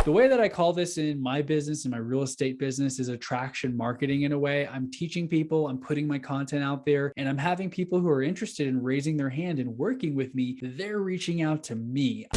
The way that I call this in my business, in my real estate business, is attraction marketing in a way. I'm teaching people, I'm putting my content out there, and I'm having people who are interested in raising their hand and working with me, they're reaching out to me.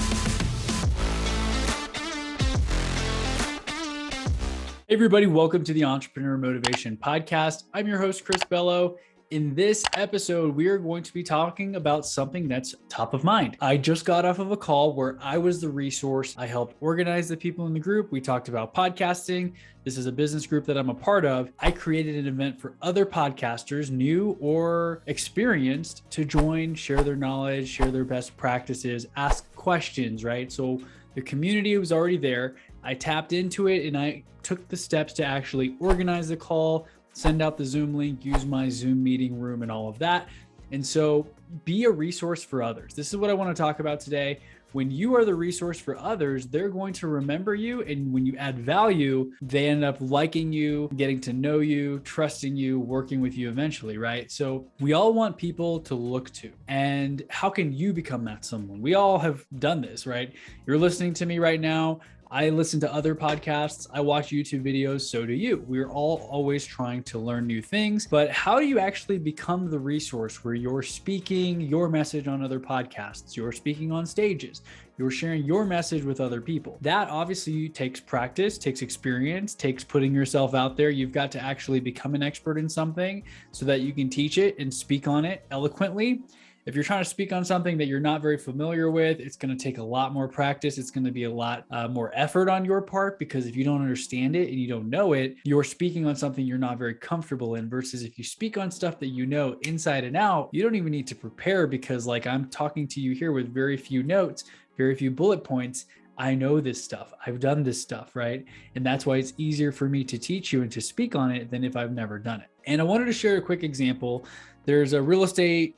Hey everybody, welcome to the Entrepreneur Motivation Podcast. I'm your host, Chris Bello. In this episode, we are going to be talking about something that's top of mind. I just got off of a call where I was the resource. I helped organize the people in the group. We talked about podcasting. This is a business group that I'm a part of. I created an event for other podcasters, new or experienced, to join, share their knowledge, share their best practices, ask questions, right? So the community was already there. I tapped into it and I took the steps to actually organize the call, send out the Zoom link, use my Zoom meeting room and all of that. And so be a resource for others. This is what I want to talk about today. When you are the resource for others, they're going to remember you. And when you add value, they end up liking you, getting to know you, trusting you, working with you eventually, right? So we all want people to look to. And how can you become that someone? We all have done this, right? You're listening to me right now. I listen to other podcasts. I watch YouTube videos. So do you. We're all always trying to learn new things. But how do you actually become the resource where you're speaking your message on other podcasts? You're speaking on stages. You're sharing your message with other people. That obviously takes practice, takes experience, takes putting yourself out there. You've got to actually become an expert in something so that you can teach it and speak on it eloquently. If you're trying to speak on something that you're not very familiar with, it's going to take a lot more practice. It's going to be a lot more effort on your part, because if you don't understand it and you don't know it, you're speaking on something you're not very comfortable in, versus if you speak on stuff that you know inside and out, you don't even need to prepare, because like I'm talking to you here with very few notes, very few bullet points. I know this stuff. I've done this stuff, right? And that's why it's easier for me to teach you and to speak on it than if I've never done it. And I wanted to share a quick example. There's a real estate,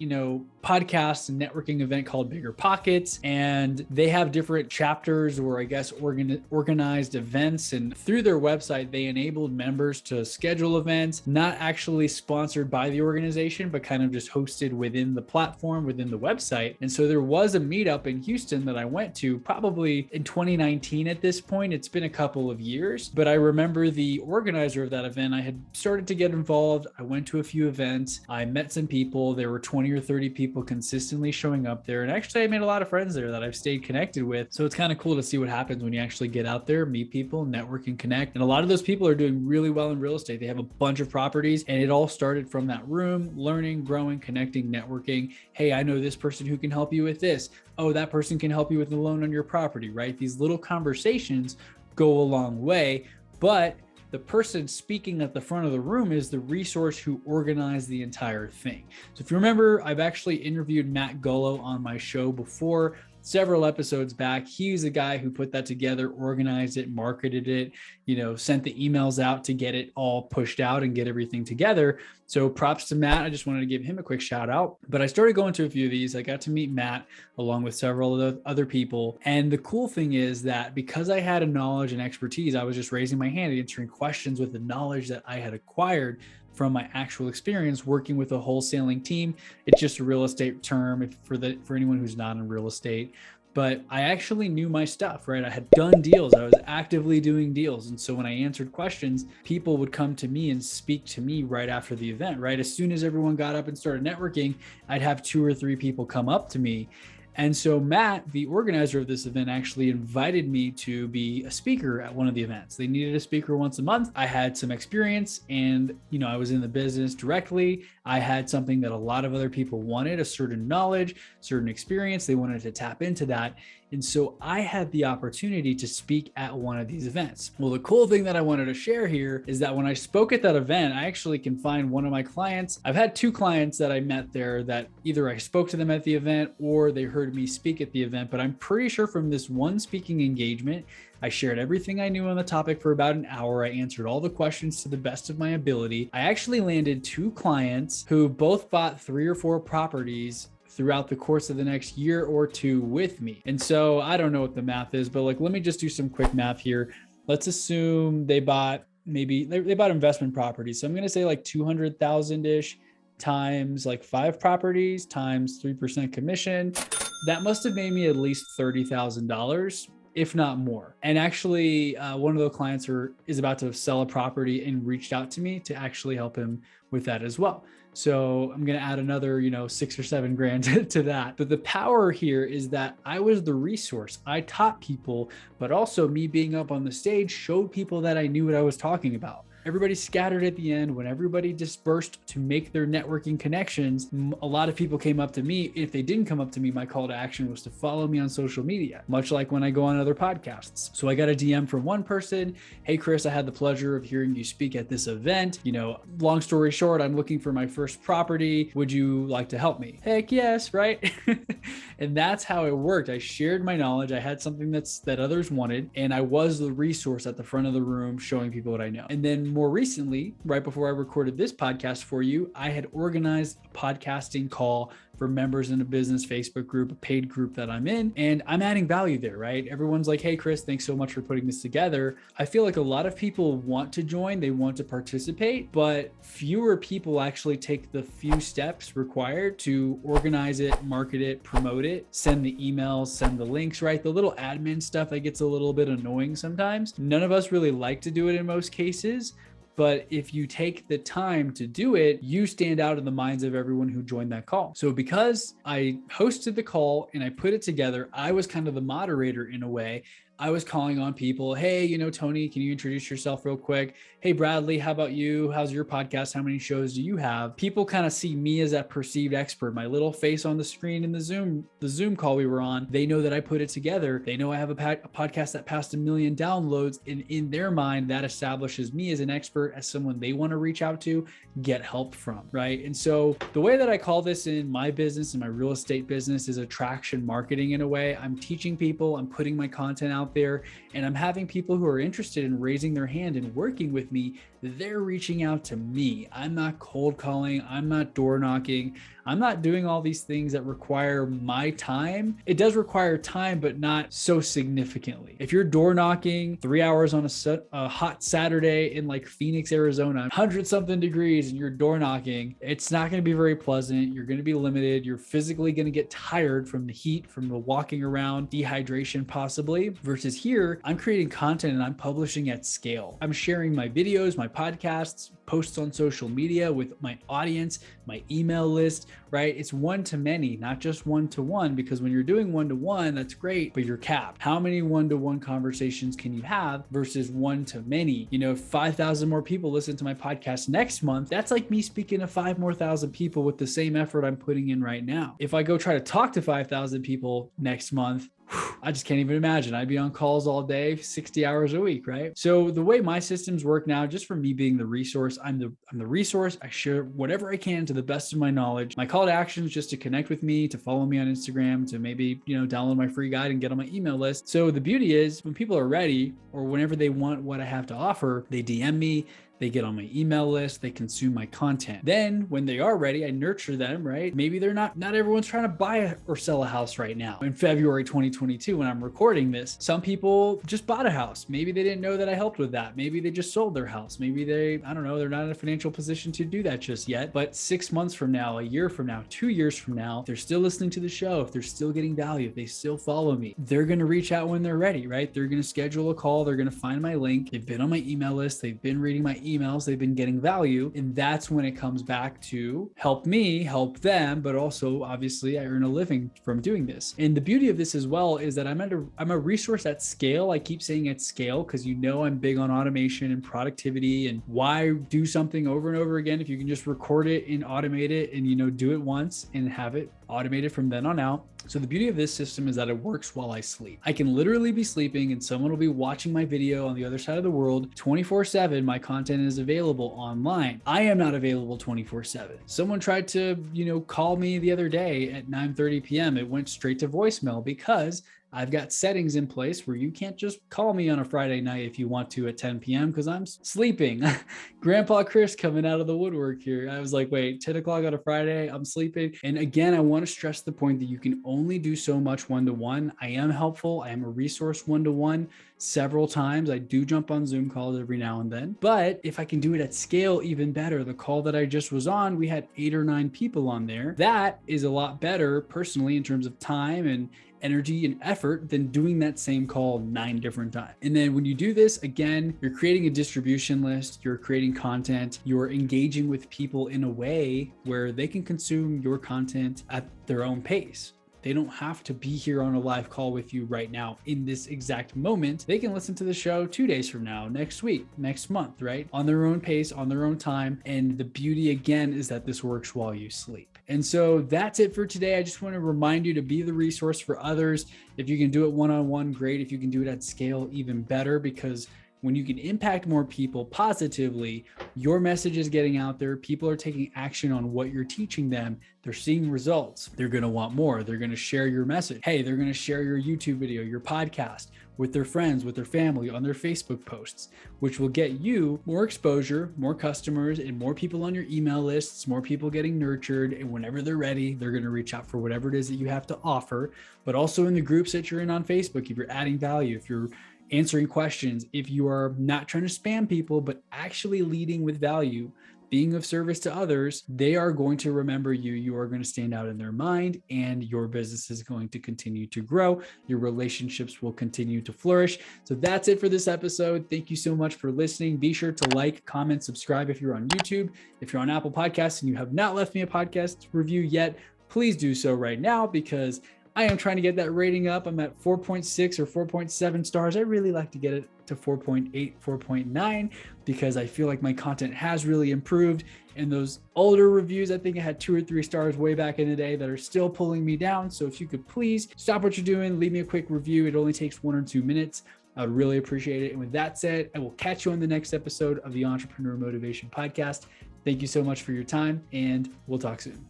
podcast and networking event called Bigger Pockets, and they have different chapters, or I guess organized events. And through their website, they enabled members to schedule events, not actually sponsored by the organization, but kind of just hosted within the platform, within the website. And so there was a meetup in Houston that I went to probably in 2019 at this point. It's been a couple of years, but I remember the organizer of that event. I had started to get involved. I went to a few events. I met some people. There were 20 or 30 people consistently showing up there. And actually I made a lot of friends there that I've stayed connected with. So it's kind of cool to see what happens when you actually get out there, meet people, network and connect. And a lot of those people are doing really well in real estate. They have a bunch of properties, and it all started from that room, learning, growing, connecting, networking. Hey, I know this person who can help you with this. Oh, that person can help you with the loan on your property, right? These little conversations go a long way, but the person speaking at the front of the room is the resource who organized the entire thing. So if you remember, I've actually interviewed Matt Gullo on my show before, several episodes back. He's the guy who put that together, organized it, marketed it, sent the emails out to get it all pushed out and get everything together. So props to Matt. I just wanted to give him a quick shout out. But I started going to a few of these. I got to meet Matt along with several of the other people. And the cool thing is that because I had a knowledge and expertise, I was just raising my hand and answering questions with the knowledge that I had acquired from my actual experience working with a wholesaling team. It's just a real estate term for anyone who's not in real estate. But I actually knew my stuff, right? I had done deals. I was actively doing deals. And so when I answered questions, people would come to me and speak to me right after the event, right? As soon as everyone got up and started networking, I'd have 2 or 3 people come up to me. And so Matt, the organizer of this event, actually invited me to be a speaker at one of the events. They needed a speaker once a month. I had some experience and, I was in the business directly. I had something that a lot of other people wanted, a certain knowledge, certain experience. They wanted to tap into that. And so I had the opportunity to speak at one of these events. Well, the cool thing that I wanted to share here is that when I spoke at that event, I actually can find one of my clients. I've had 2 clients that I met there that either I spoke to them at the event or they heard me speak at the event. But I'm pretty sure from this one speaking engagement, I shared everything I knew on the topic for about an hour. I answered all the questions to the best of my ability. I actually landed 2 clients who both bought 3 or 4 properties throughout the course of the next year or 2 with me. And so I don't know what the math is, but let me just do some quick math here. Let's assume they bought investment properties. So I'm going to say 200,000-ish times 5 properties times 3% commission. That must have made me at least $30,000 if not more. And actually, one of the clients is about to sell a property and reached out to me to actually help him with that as well. So I'm going to add another, $6 or $7 grand to that. But the power here is that I was the resource. I taught people, but also me being up on the stage showed people that I knew what I was talking about. Everybody scattered at the end. When everybody dispersed to make their networking connections, a lot of people came up to me. If they didn't come up to me, my call to action was to follow me on social media, much like when I go on other podcasts. So I got a DM from one person. Hey, Chris, I had the pleasure of hearing you speak at this event. Long story short, I'm looking for my first property. Would you like to help me? Heck yes, right? And that's how it worked. I shared my knowledge. I had something that others wanted, and I was the resource at the front of the room showing people what I know. And then more recently, right before I recorded this podcast for you, I had organized a podcasting call for members in a business Facebook group, a paid group that I'm in, and I'm adding value there, right? Everyone's like, hey, Chris, thanks so much for putting this together. I feel like a lot of people want to join, they want to participate, but fewer people actually take the few steps required to organize it, market it, promote it, send the emails, send the links, right? The little admin stuff that gets a little bit annoying sometimes. None of us really like to do it in most cases. But if you take the time to do it, you stand out in the minds of everyone who joined that call. So because I hosted the call and I put it together, I was kind of the moderator in a way. I was calling on people. Hey, Tony, can you introduce yourself real quick? Hey, Bradley, how about you? How's your podcast? How many shows do you have? People kind of see me as that perceived expert, my little face on the screen in the Zoom call we were on. They know that I put it together. They know I have a podcast that passed 1 million downloads. And in their mind, that establishes me as an expert, as someone they want to reach out to, get help from, right? And so the way that I call this in my business, in my real estate business, is attraction marketing in a way. I'm teaching people, I'm putting my content out there, and I'm having people who are interested in raising their hand and working with me. They're reaching out to me. I'm not cold calling. I'm not door knocking. I'm not doing all these things that require my time. It does require time, but not so significantly. If you're door knocking 3 hours on a hot Saturday in like Phoenix, Arizona, 100 something degrees, and you're door knocking, it's not going to be very pleasant. You're going to be limited. You're physically going to get tired from the heat, from the walking around, dehydration possibly, versus here, I'm creating content and I'm publishing at scale. I'm sharing my videos, my podcasts, posts on social media with my audience, my email list, right? It's one to many, not just one to one, because when you're doing one to one, that's great, but you're capped. How many one-to-one conversations can you have versus one to many? If 5,000 more people listen to my podcast next month, that's like me speaking to 5,000 more people with the same effort I'm putting in right now. If I go try to talk to 5,000 people next month, I just can't even imagine. I'd be on calls all day, 60 hours a week, right? So the way my systems work now, just for me being the resource, I'm the resource. I share whatever I can to the best of my knowledge. My call to action is just to connect with me, to follow me on Instagram, to maybe, download my free guide and get on my email list. So the beauty is when people are ready, or whenever they want what I have to offer, they DM me, they get on my email list, they consume my content. Then when they are ready, I nurture them, right? Maybe they're not everyone's trying to buy or sell a house right now. In February 2022, when I'm recording this, some people just bought a house. Maybe they didn't know that I helped with that. Maybe they just sold their house. Maybe they're not in a financial position to do that just yet. But 6 months from now, a year from now, 2 years from now, if they're still listening to the show, if they're still getting value, if they still follow me, they're going to reach out when they're ready, right? They're going to schedule a call. They're going to find my link. They've been on my email list. They've been reading my emails, they've been getting value. And that's when it comes back to help me, help them, but also obviously I earn a living from doing this. And the beauty of this as well is that I'm a resource at scale. I keep saying at scale because I'm big on automation and productivity, and why do something over and over again if you can just record it and automate it and do it once and have it automated from then on out. So the beauty of this system is that it works while I sleep. I can literally be sleeping and someone will be watching my video on the other side of the world 24/7. My content is available online. I am not available 24/7. Someone tried to, call me the other day at 9:30 p.m. It went straight to voicemail because I've got settings in place where you can't just call me on a Friday night if you want to at 10 p.m. because I'm sleeping. Grandpa Chris coming out of the woodwork here. I was like, wait, 10 o'clock on a Friday, I'm sleeping. And again, I want to stress the point that you can only do so much one-to-one. I am helpful. I am a resource one-to-one several times. I do jump on Zoom calls every now and then, but if I can do it at scale, even better. The call that I just was on, we had 8 or 9 people on there. That is a lot better personally in terms of time and energy and effort than doing that same call 9 different times. And then when you do this, again, you're creating a distribution list, you're creating content, you're engaging with people in a way where they can consume your content at their own pace. They don't have to be here on a live call with you right now in this exact moment. They can listen to the show 2 days from now, next week, next month, right? On their own pace, on their own time. And the beauty again is that this works while you sleep. And so that's it for today. I just want to remind you to be the resource for others. If you can do it one-on-one, great. If you can do it at scale, even better, because when you can impact more people positively, your message is getting out there. People are taking action on what you're teaching them. They're seeing results. They're going to want more. They're going to share your message. Hey, they're going to share your YouTube video, your podcast with their friends, with their family, on their Facebook posts, which will get you more exposure, more customers, and more people on your email lists, more people getting nurtured. And whenever they're ready, they're going to reach out for whatever it is that you have to offer. But also in the groups that you're in on Facebook, if you're adding value, if you're answering questions, if you are not trying to spam people, but actually leading with value, being of service to others, they are going to remember you. You are going to stand out in their mind, and your business is going to continue to grow. Your relationships will continue to flourish. So that's it for this episode. Thank you so much for listening. Be sure to like, comment, subscribe if you're on YouTube. If you're on Apple Podcasts and you have not left me a podcast review yet, please do so right now, because I am trying to get that rating up. I'm at 4.6 or 4.7 stars. I really like to get it to 4.8, 4.9, because I feel like my content has really improved. And those older reviews, I think I had 2 or 3 stars way back in the day that are still pulling me down. So if you could please stop what you're doing, leave me a quick review. It only takes 1 or 2 minutes. I would really appreciate it. And with that said, I will catch you on the next episode of the Entrepreneur Motivation Podcast. Thank you so much for your time, and we'll talk soon.